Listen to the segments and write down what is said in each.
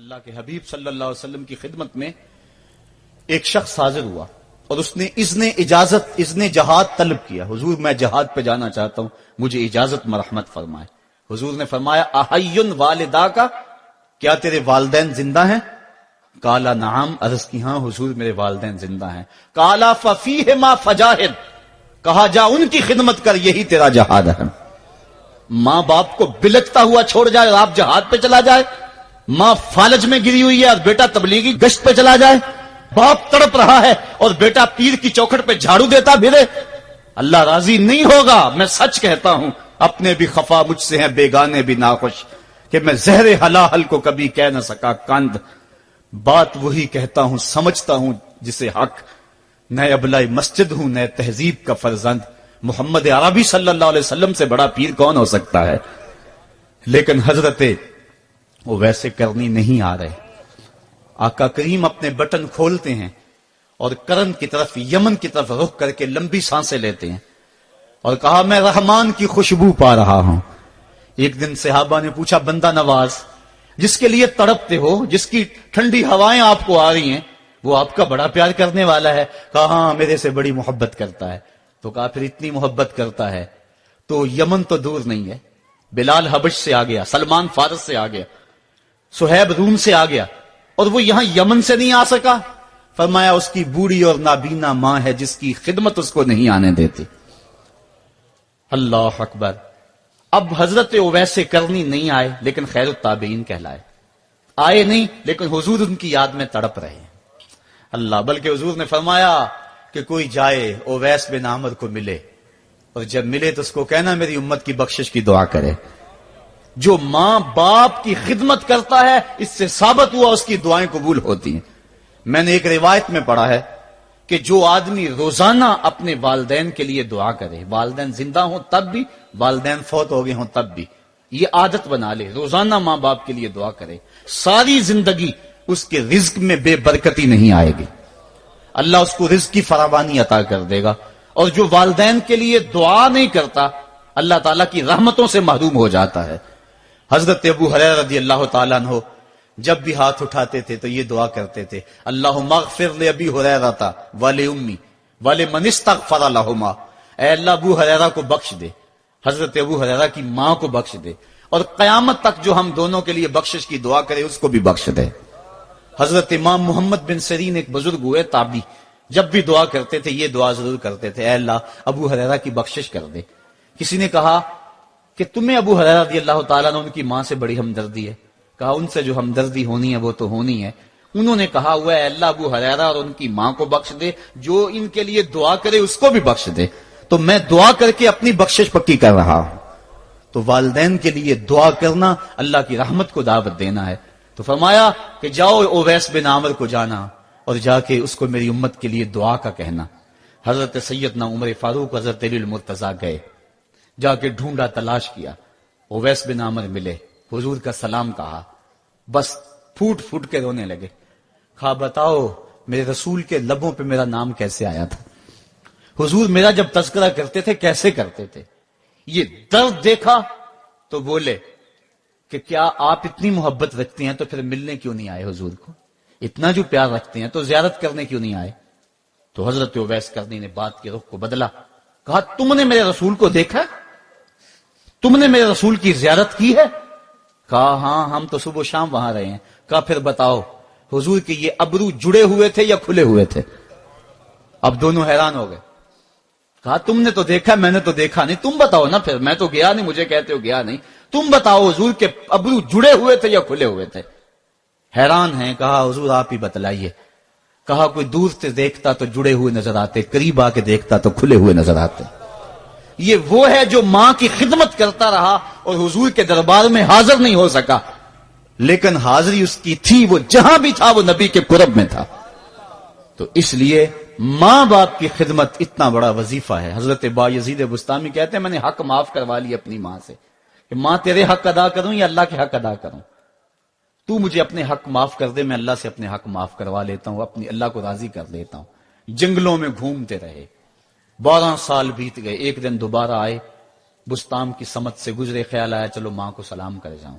اللہ کے حبیب صلی اللہ علیہ وسلم کی خدمت میں ایک شخص حاضر ہوا اور اس نے اذن جہاد طلب کیا. حضور میں جہاد پہ جانا چاہتا ہوں, مجھے اجازت مرحمت فرمائے. حضور نے فرمایا احیٌ والدا کا, کیا تیرے والدین زندہ ہیں؟ قالا نعم, عرض کی ہاں حضور میرے والدین زندہ ہیں. قالا ففیہما فجاہد, کہا جا ان کی خدمت کر, یہی تیرا جہاد ہے. ماں باپ کو بلکتا ہوا چھوڑ جائے اور آپ جہاد پہ چلا جائے, ماں فالج میں گری ہوئی ہے اور بیٹا تبلیغی گشت پہ چلا جائے, باپ تڑپ رہا ہے اور بیٹا پیر کی چوکھٹ پہ جھاڑو دیتا پھرے, اللہ راضی نہیں ہوگا. میں سچ کہتا ہوں, اپنے بھی خفا مجھ سے ہیں بیگانے بھی ناخوش, کہ میں زہر حلاحل کو کبھی کہہ نہ سکا کند. بات وہی کہتا ہوں سمجھتا ہوں جسے حق, نئے ابلائی مسجد ہوں نئے تہذیب کا فرزند. محمد عربی صلی اللہ علیہ وسلم سے بڑا پیر کون ہو سکتا ہے؟ لیکن حضرت وہ ویسے کرنی نہیں آ رہے. آقا کریم اپنے بٹن کھولتے ہیں اور کرن کی طرف, یمن کی طرف رخ کر کے لمبی سانسیں لیتے ہیں اور کہا میں رحمان کی خوشبو پا رہا ہوں. ایک دن صحابہ نے پوچھا, بندہ نواز جس کے لیے تڑپتے ہو, جس کی ٹھنڈی ہوائیں آپ کو آ رہی ہیں, وہ آپ کا بڑا پیار کرنے والا ہے؟ کہا ہاں میرے سے بڑی محبت کرتا ہے. تو کہا پھر اتنی محبت کرتا ہے تو یمن تو دور نہیں ہے, بلال حبش سے آ گیا, سلمان فارس سے آ گیا, سہیب روم سے آ گیا, اور وہ یہاں یمن سے نہیں آ سکا. فرمایا اس کی بوڑھی اور نابینا ماں ہے جس کی خدمت اس کو نہیں آنے دیتی. اللہ اکبر. اب حضرت اویس کرنی نہیں آئے لیکن خیر التابعین کہلائے. آئے نہیں لیکن حضور ان کی یاد میں تڑپ رہے ہیں. اللہ, بلکہ حضور نے فرمایا کہ کوئی جائے اویس بن عامر کو ملے, اور جب ملے تو اس کو کہنا میری امت کی بخشش کی دعا کرے. جو ماں باپ کی خدمت کرتا ہے اس سے ثابت ہوا اس کی دعائیں قبول ہوتی ہیں. میں نے ایک روایت میں پڑھا ہے کہ جو آدمی روزانہ اپنے والدین کے لیے دعا کرے, والدین زندہ ہوں تب بھی, والدین فوت ہو گئے ہوں تب بھی, یہ عادت بنا لے, روزانہ ماں باپ کے لیے دعا کرے, ساری زندگی اس کے رزق میں بے برکتی نہیں آئے گی, اللہ اس کو رزق کی فراوانی عطا کر دے گا. اور جو والدین کے لیے دعا نہیں کرتا اللہ تعالیٰ کی رحمتوں سے محروم ہو جاتا ہے. حضرت ابو ہریرہ رضی اللہ تعالیٰ عنہ جب بھی ہاتھ اٹھاتے تھے تو یہ دعا کرتے تھے, اللہم اغفر لابی ہریرہ ولأمی ولمن استغفر لہما, اے اللہ ابو ہریرہ کو بخش دے, حضرت ابو ہریرہ کی ماں کو بخش دے, اور قیامت تک جو ہم دونوں کے لیے بخشش کی دعا کرے اس کو بھی بخش دے. حضرت امام محمد بن سیرین ایک بزرگ ہوئے تابعی, جب بھی دعا کرتے تھے یہ دعا ضرور کرتے تھے, اے اللہ ابو ہریرہ کی بخشش کر دے. کسی نے کہا کہ تمہیں ابو ہریرہ رضی اللہ تعالیٰ نے ان کی ماں سے بڑی ہمدردی ہے. کہا ان سے جو ہمدردی ہونی ہے وہ تو ہونی ہے. انہوں نے کہا ہوا ہے اللہ ابو ہریرہ اور ان کی ماں کو بخش دے, جو ان کے لیے دعا کرے اس کو بھی بخش دے. تو میں دعا کر کے اپنی بخشش پکی کر رہا ہوں. تو والدین کے لیے دعا کرنا اللہ کی رحمت کو دعوت دینا ہے. تو فرمایا کہ جاؤ اویس بن عامر کو جانا اور جا کے اس کو میری امت کے لیے دعا کا کہنا. حضرت سیدنا عمر فاروق حضرت علی المرتضیٰ گئے, جا کے ڈھونڈا تلاش کیا, اویس بن عامر ملے, حضور کا سلام کہا, بس پھوٹ پھوٹ کے رونے لگے. کہا بتاؤ میرے رسول کے لبوں پہ میرا نام کیسے آیا تھا, حضور میرا جب تذکرہ کرتے تھے کیسے کرتے تھے. یہ درد دیکھا تو بولے کہ کیا آپ اتنی محبت رکھتے ہیں تو پھر ملنے کیوں نہیں آئے حضور کو, اتنا جو پیار رکھتے ہیں تو زیارت کرنے کیوں نہیں آئے. تو حضرت اویس کرنی نے بات کے رخ کو بدلا, کہا تم نے میرے رسول کو دیکھا, تم نے میرے رسول کی زیارت کی ہے؟ کہا ہاں ہم تو صبح و شام وہاں رہے ہیں. کہا پھر بتاؤ حضور کے یہ ابرو جڑے ہوئے تھے یا کھلے ہوئے تھے؟ اب دونوں حیران ہو گئے. کہا تم نے تو دیکھا, میں نے تو دیکھا نہیں, تم بتاؤ نا, پھر میں تو گیا نہیں, مجھے کہتے ہو گیا نہیں, تم بتاؤ حضور کے ابرو جڑے ہوئے تھے یا کھلے ہوئے تھے؟ حیران ہیں. کہا حضور آپ ہی بتلائیے. کہا کوئی دور سے دیکھتا تو جڑے ہوئے نظر آتے, قریب آ کے دیکھتا تو کھلے ہوئے نظر آتے. یہ وہ ہے جو ماں کی خدمت کرتا رہا اور حضور کے دربار میں حاضر نہیں ہو سکا, لیکن حاضری اس کی تھی, وہ جہاں بھی تھا وہ نبی کے قرب میں تھا. تو اس لیے ماں باپ کی خدمت اتنا بڑا وظیفہ ہے. حضرت بایزید بستامی کہتے ہیں میں نے حق معاف کروا لی اپنی ماں سے, کہ ماں تیرے حق ادا کروں یا اللہ کے حق ادا کروں, تو مجھے اپنے حق معاف کر دے, میں اللہ سے اپنے حق معاف کروا لیتا ہوں, اپنی اللہ کو راضی کر لیتا ہوں. جنگلوں میں گھومتے رہے, 12 سال بیت گئے. ایک دن دوبارہ آئے, بستام کی سمت سے گزرے, خیال آیا چلو ماں کو سلام کر جاؤں.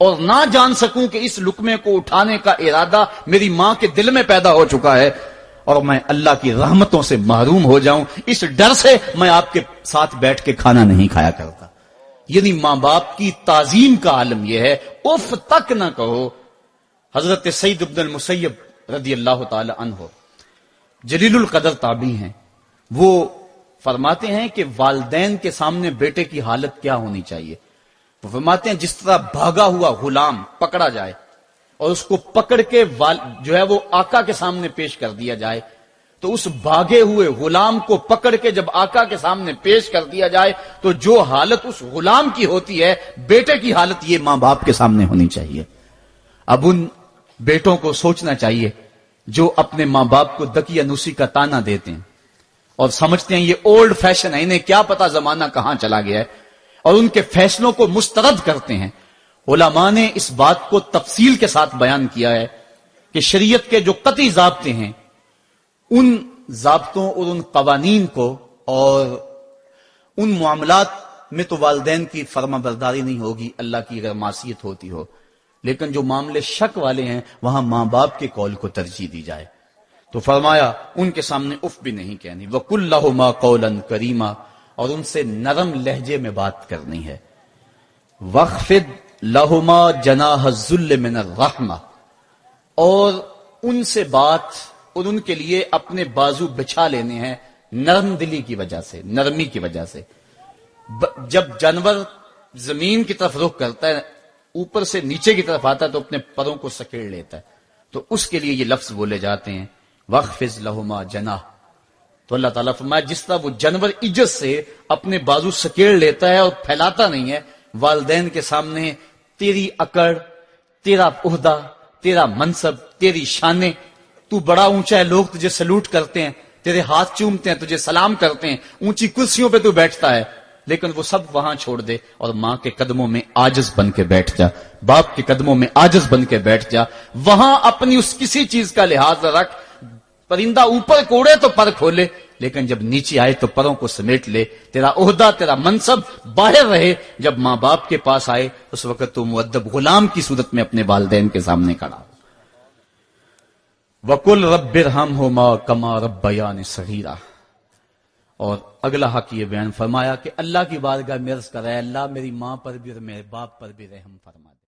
اور نہ جان سکوں کہ اس لقمے کو اٹھانے کا ارادہ میری ماں کے دل میں پیدا ہو چکا ہے اور میں اللہ کی رحمتوں سے محروم ہو جاؤں، اس ڈر سے میں آپ کے ساتھ بیٹھ کے کھانا نہیں کھایا کرتا۔ یعنی ماں باپ کی تعظیم کا عالم یہ ہے، اف تک نہ کہو۔ حضرت سعید بن المسیب رضی اللہ تعالی عنہ جلیل القدر تابعی ہیں، وہ فرماتے ہیں کہ والدین کے سامنے بیٹے کی حالت کیا ہونی چاہیے۔ وہ فرماتے ہیں جس طرح بھاگا ہوا غلام پکڑا جائے اور اس کو پکڑ کے جو ہے وہ آقا کے سامنے پیش کر دیا جائے، تو اس بھاگے ہوئے غلام کو پکڑ کے جب آقا کے سامنے پیش کر دیا جائے تو جو حالت اس غلام کی ہوتی ہے، بیٹے کی حالت یہ ماں باپ کے سامنے ہونی چاہیے۔ اب ان بیٹوں کو سوچنا چاہیے جو اپنے ماں باپ کو دکی انوسی کا تانا دیتے ہیں اور سمجھتے ہیں یہ اولڈ فیشن ہے، انہیں کیا پتا زمانہ کہاں چلا گیا ہے، اور ان کے فیصلوں کو مسترد کرتے ہیں۔ علماء نے اس بات کو تفصیل کے ساتھ بیان کیا ہے کہ شریعت کے جو قطعی ضابطے ہیں، ان ضابطوں اور ان قوانین کو اور ان معاملات میں تو والدین کی فرما برداری نہیں ہوگی، اللہ کی غیر معصیت ہوتی ہو، لیکن جو معاملے شک والے ہیں وہاں ماں باپ کے قول کو ترجیح دی جائے۔ تو فرمایا ان کے سامنے اف بھی نہیں کہنی، وَقُلْ لَهُمَا قَوْلًا كَرِيمًا، اور ان سے نرم لہجے میں بات کرنی ہے۔ وَاخْفِضْ لَهُمَا جَنَاحَ الذُّلِّ مِنَ الرَّحْمَةِ، اور ان سے بات اور ان کے لیے اپنے بازو بچھا لینے ہیں نرم دلی کی وجہ سے، نرمی کی وجہ سے۔ جب جانور زمین کی طرف رخ کرتا ہے، اوپر سے نیچے کی طرف آتا ہے تو اپنے پروں کو سکیڑ لیتا ہے، تو اس کے لیے یہ لفظ بولے جاتے ہیں وَاخْفِضْ لَهُمَا جَنَاحَ۔ تو اللہ تعالیٰ فرمایا جس طرح وہ جانور عزت سے اپنے بازو سکیڑ لیتا ہے اور پھیلاتا نہیں ہے، والدین کے سامنے تیری اکڑ، تیرا عہدہ، تیرا منصب، تیری شانیں، تو بڑا اونچا ہے، لوگ تجھے سلوٹ کرتے ہیں، تیرے ہاتھ چومتے ہیں، تجھے سلام کرتے ہیں، اونچی کرسیوں پہ تو بیٹھتا ہے، لیکن وہ سب وہاں چھوڑ دے اور ماں کے قدموں میں عاجز بن کے بیٹھ جا، باپ کے قدموں میں عاجز بن کے بیٹھ جا، وہاں اپنی اس کسی چیز کا لحاظ رکھ، پرندہ اوپر کوڑے تو پر کھولے، لیکن جب نیچے آئے تو پروں کو سمیٹ لے، تیرا عہدہ، تیرا منصب باہر رہے، جب ماں باپ کے پاس آئے اس وقت تو مؤدب غلام کی صورت میں اپنے والدین کے سامنے کھڑا ہو۔ وَقُلْ رَبِّ ارْحَمْهُمَا كَمَا رَبَّيَانِي صَغِيرًا، اور اگلا حق یہ بیان فرمایا کہ اللہ کی بارگاہ میں عرض کر رہا ہے اللہ میری ماں پر بھی اور میرے باپ پر بھی رحم فرما۔